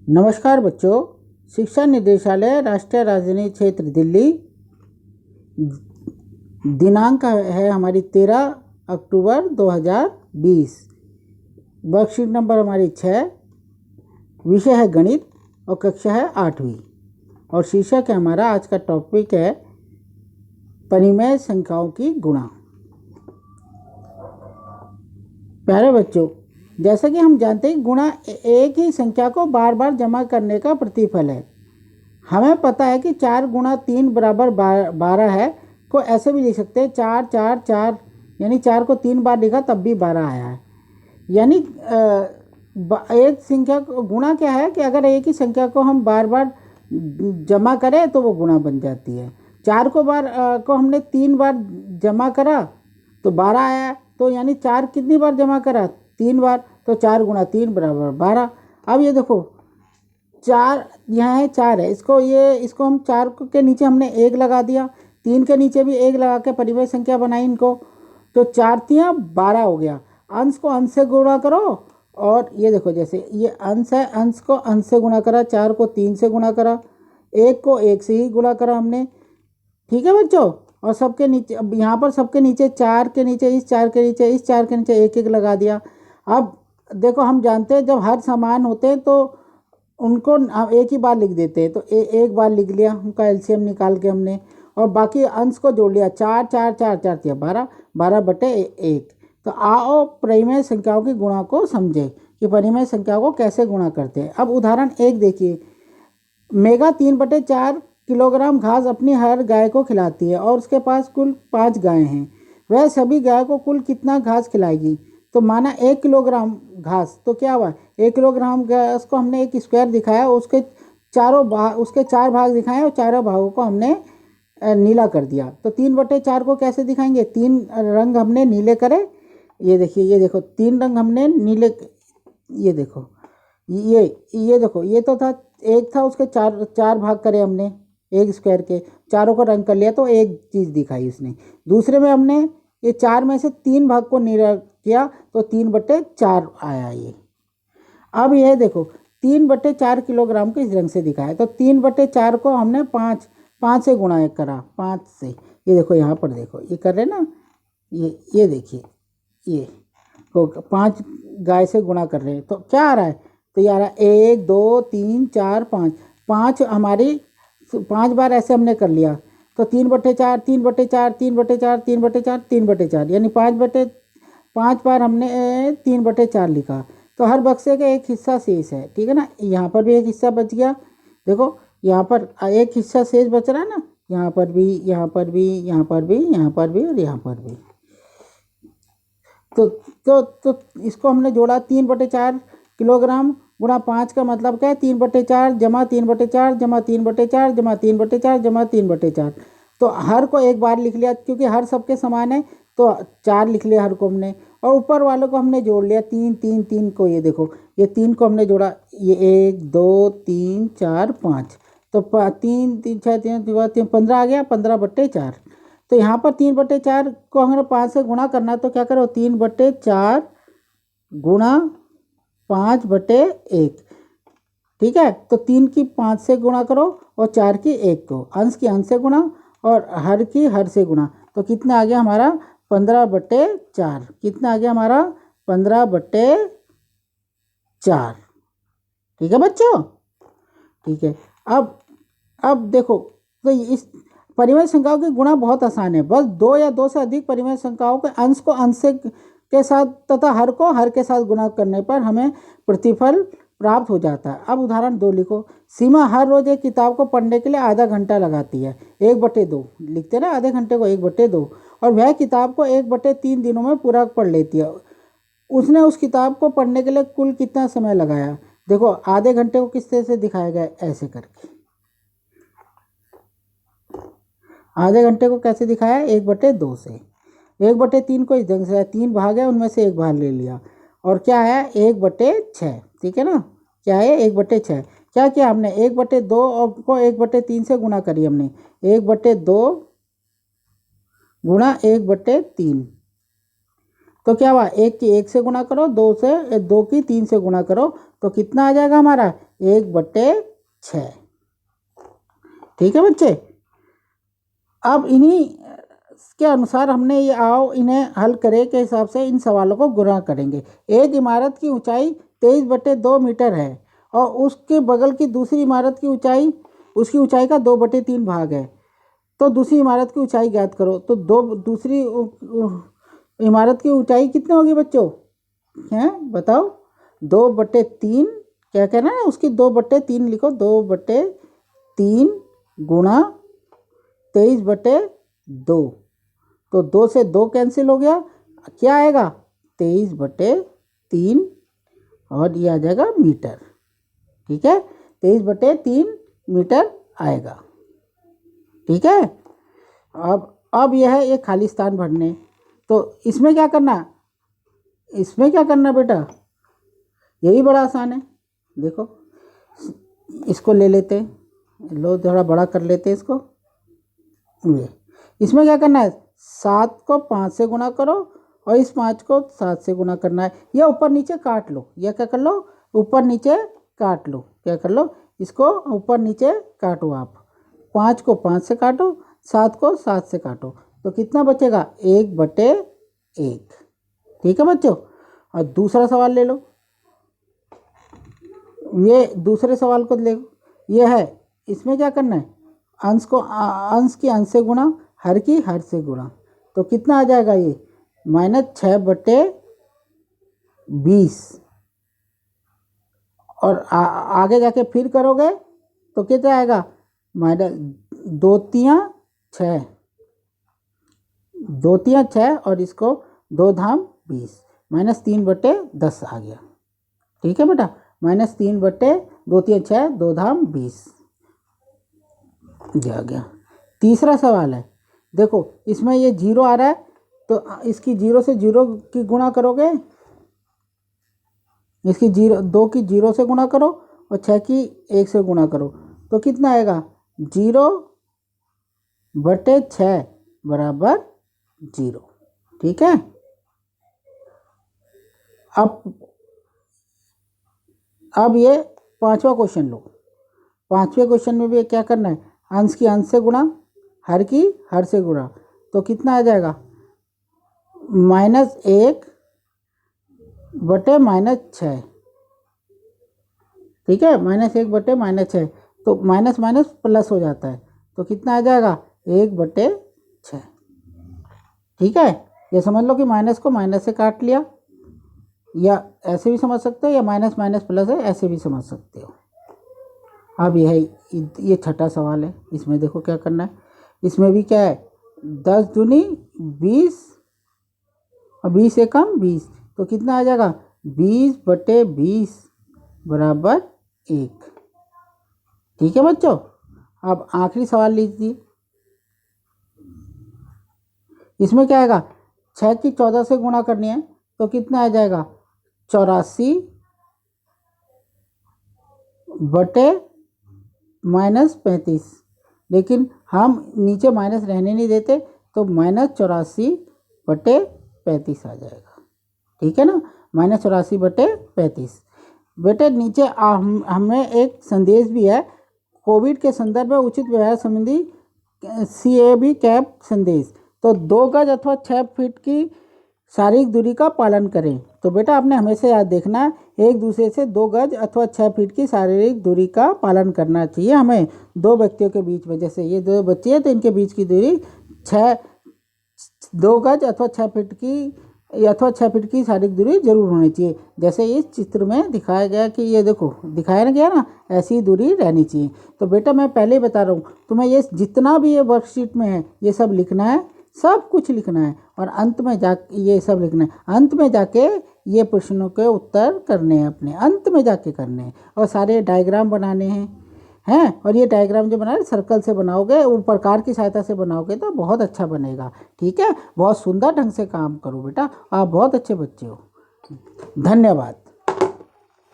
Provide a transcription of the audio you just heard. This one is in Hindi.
नमस्कार बच्चों। शिक्षा निदेशालय राष्ट्रीय राजधानी क्षेत्र दिल्ली, दिनांक है हमारी 13 अक्टूबर 2020। वर्कशीट नंबर हमारी 6, विषय है गणित और कक्षा है 8वीं और शीर्षक है हमारा आज का टॉपिक है परिमेय संख्याओं की गुणा। प्यारे बच्चों, जैसा कि हम जानते हैं गुणा एक ही संख्या को बार बार जमा करने का प्रतिफल है। हमें पता है कि 4 गुणा 3 बराबर 12 है, को ऐसे भी लिख सकते हैं 4 4 4, यानी 4 को 3 बार लिखा तब भी 12 आया है। यानी एक संख्या गुणा क्या है कि अगर एक ही संख्या को हम बार बार जमा करें तो वो गुणा बन जाती है। 4 को हमने 3 बार जमा करा तो 12 आया, तो यानी 4 कितनी बार जमा करा? 3 बार, तो 4 गुणा 3 बराबर 12। अब ये देखो 4 यहाँ है, 4 है, इसको हम 4 के नीचे हमने 1 लगा दिया, 3 के नीचे भी 1 लगा के परिमेय संख्या बनाई इनको, तो 4 तियाँ 12 हो गया। अंश को अंश से गुणा करो और ये देखो जैसे ये अंश है, अंश को अंश से गुणा करा, 4 को 3 से गुणा करा, 1 को 1 से ही गुणा करा हमने। ठीक है बच्चों, और सबके नीचे अब यहाँ पर सबके नीचे 4 के नीचे इस 4 के नीचे इस 4 के नीचे 1 1 लगा दिया। अब देखो हम जानते हैं जब हर समान होते हैं तो उनको एक ही बार लिख देते हैं, तो एक बार लिख लिया, उनका एलसीएम निकाल के हमने, और बाकी अंश को जोड़ लिया, 4 4 4 4 तिया 12, 12/1। तो आओ परिमेय संख्याओं की गुणा को समझे कि परिमेय संख्या को कैसे गुणा करते हैं। अब उदाहरण 1 देखिए। मेगा 3/4 किलोग्राम घास अपनी हर गाय को खिलाती है और उसके पास कुल 5 गायें हैं। वह सभी गाय को कुल कितना घास खिलाएगी? तो माना 1 किलोग्राम घास, तो क्या हुआ, 1 किलोग्राम घास को हमने एक स्क्वायर दिखाया, उसके उसके 4 भाग दिखाए और चारों भागों को हमने नीला कर दिया। तो 3/4 को कैसे दिखाएंगे? 3 रंग हमने नीले करे, ये देखिए, ये देखो 3 रंग हमने नीले, ये देखो, ये देखो, ये तो था एक था, उसके 4 भाग करे हमने एक स्क्वायर के, चारों को रंग कर लिया तो एक चीज़ दिखाई उसने। दूसरे में हमने ये 4 में से 3 भाग को नीला किया तो 3/4 आया ये। अब ये देखो 3/4 किलोग्राम को इस रंग से दिखाया, तो 3/4 को हमने 5 से गुणा करा, 5 से। ये देखो यहाँ पर देखो, ये कर रहे ना, ये देखिए, ये को 5 गाय से गुणा कर रहे हैं, तो क्या आ रहा है? तो ये आ रहा है 1 2 3 4 5, 5 हमारी 5 बार ऐसे हमने कर लिया, तो 3/4 3/4 3/4 3/4 3/4, यानी 5 बार हमने 3/4 लिखा। तो हर बक्से का एक हिस्सा शेष है, ठीक है ना। यहाँ पर भी एक हिस्सा बच गया, देखो यहाँ पर एक हिस्सा शेष बच रहा है ना, यहाँ पर भी, यहाँ पर भी, यहाँ पर भी, यहाँ पर भी और यहाँ पर भी। तो इसको हमने जोड़ा, 3/4 किलोग्राम गुणा 5 का मतलब क्या है? 3/4 जमा 3/4 जमा 3/4 जमा 3/4 जमा 3/4। तो हर को एक बार लिख लिया क्योंकि हर सबके समान है, तो 4 लिख लिया हर को हमने, और ऊपर वालों को हमने जोड़ लिया 3 3 3 को, ये देखो ये 3 को हमने जोड़ा, ये 1 2 3 4 5, तो 3 3 6 3 15 आ गया, 15/4। तो यहाँ पर 3/4 को अगर 5 से गुणा करना तो क्या करो, 3/4 गुणा 5/1, ठीक है। तो 3 की 5 से गुणा करो और 4 की 1 को, अंश की अंश से गुणा और हर की हर से गुणा, तो कितना आ गया हमारा? 15/4। कितना आ गया हमारा? 15/4। ठीक है बच्चों, ठीक है। अब देखो, तो इस परिमेय संख्याओं की गुणा बहुत आसान है, बस 2 या 2 से अधिक परिमेय संख्याओं के अंश को अंश के साथ तथा हर को हर के साथ गुणा करने पर हमें प्रतिफल प्राप्त हो जाता है। अब उदाहरण 2 लिखो। सीमा हर रोज एक किताब को पढ़ने के लिए आधा घंटा लगाती है, 1/2 लिखते ना, आधे घंटे को 1/2, और वह किताब को 1/3 दिनों में पूरा पढ़ लेती है। उसने उस किताब को पढ़ने के लिए कुल कितना समय लगाया? देखो आधे घंटे को किस तरह से दिखाया गया, ऐसे करके। आधे घंटे को कैसे दिखाया? 1/2 से। 1/3 को इस ढंग से, 3 भाग है उनमें से एक भाग ले लिया, और क्या है? 1/6, ठीक है ना। क्या है? 1/6। क्या किया हमने? 1/2 और को 1/3 से गुणा करी हमने, 1/2 गुणा 1/3, तो क्या हुआ? 1 की 1 से गुणा करो, 2 की 3 से गुणा करो, तो कितना आ जाएगा हमारा? 1/6। ठीक है बच्चे। अब इन्हीं के अनुसार हमने ये आओ इन्हें हल करे के हिसाब से इन सवालों को गुणा करेंगे। एक इमारत की ऊंचाई 23/2 मीटर है और उसके बगल की दूसरी इमारत की ऊंचाई उसकी ऊंचाई का 2/3 भाग है। तो दूसरी इमारत की ऊंचाई ज्ञात करो। तो दूसरी इमारत की ऊंचाई कितनी होगी बच्चों? हैं बताओ। 2/3 क्या कहना है उसकी? 2/3 लिखो। 2/3 गुणा 23/2। तो 2 से 2 कैंसिल हो गया। क्या आएगा? 23/3 और ये आ जाएगा मीटर। ठीक है, 23/3 मीटर आएगा। ठीक है। अब यह है एक खाली स्थान भरने। तो इसमें क्या करना? इसमें क्या करना बेटा? ये भी बड़ा आसान है। देखो इसको ले लेते हैं, लो थोड़ा बड़ा कर लेते हैं इसको। ये इसमें क्या करना है? 7 को 5 से गुणा करो और इस 5 को 7 से गुणा करना है। या ऊपर नीचे काट लो। या क्या कर लो? ऊपर नीचे काट लो। क्या कर लो? इसको ऊपर नीचे काटो आप। 5 को 5 से काटो, 7 को 7 से काटो, तो कितना बचेगा? 1/1। ठीक है बच्चों। और दूसरा सवाल ले लो। ये दूसरे सवाल को ले लो। ये है, इसमें क्या करना है? अंश की अंश से गुणा, हर की हर से गुणा। तो कितना आ जाएगा ये? -6/20। और आगे जाके फिर करोगे तो कितना आएगा? -2×6। 2×6 और इसको 2×20 -3/10 आ गया। ठीक है बेटा, -3/2×6 2×20 आ गया। तीसरा सवाल है, देखो इसमें ये 0 आ रहा है तो इसकी 0 से 0 की गुणा करोगे। इसकी 2 की 0 से गुणा करो और 6 की 1 से गुणा करो तो कितना आएगा? 0/6 बराबर 0। ठीक है। अब ये पांचवा क्वेश्चन लो। पांचवें क्वेश्चन में भी क्या करना है? अंश की अंश से गुणा, हर की हर से गुणा। तो कितना आ जाएगा? -1/-6। ठीक है, -1/-6। तो माइनस माइनस प्लस हो जाता है। तो कितना आ जाएगा? 1/6। ठीक है। ये समझ लो कि माइनस को माइनस से काट लिया, या ऐसे भी समझ सकते हो, या माइनस माइनस प्लस है ऐसे भी समझ सकते हो। अब ये छठा सवाल है। इसमें देखो क्या करना है। इसमें भी क्या है? 10 दूनी 20 और 20 एकम 20। तो कितना आ जाएगा? 20/20 बराबर 1। ठीक है बच्चों। अब आखिरी सवाल लीजिए। इसमें क्या आएगा? 6 की 14 से गुणा करनी है तो कितना आ जाएगा? 84/-35। लेकिन हम नीचे माइनस रहने नहीं देते तो -84/-35 आ जाएगा। ठीक है ना, -84/-35। बेटे नीचे हमें एक संदेश भी है, कोविड के संदर्भ में उचित व्यवहार संबंधी CAB कैप संदेश। तो 2 गज अथवा 6 फीट की शारीरिक दूरी का पालन करें। तो बेटा आपने हमेशा याद देखना है, एक दूसरे से 2 गज अथवा 6 फीट की शारीरिक दूरी का पालन करना चाहिए हमें। 2 व्यक्तियों के बीच में, जैसे ये 2 बच्चे हैं तो इनके बीच की दूरी 2 गज अथवा 6 फीट की शारीरिक दूरी जरूर होनी चाहिए। जैसे इस चित्र में दिखाया गया कि ये देखो दिखाया गया ना, ऐसी दूरी रहनी चाहिए। तो बेटा मैं पहले ही बता रहा हूँ तुम्हें, ये जितना भी ये वर्कशीट में है ये सब लिखना है, सब कुछ लिखना है। और अंत में जाके ये सब लिखना है, अंत में जाके ये प्रश्नों के उत्तर करने हैं अपने, अंत में जाके करने हैं। और सारे डायग्राम बनाने हैं और ये डायग्राम जो बना रहे सर्कल से बनाओगे, वो प्रकार की सहायता से बनाओगे तो बहुत अच्छा बनेगा। ठीक है, बहुत सुंदर ढंग से काम करो बेटा, आप बहुत अच्छे बच्चे हो। धन्यवाद।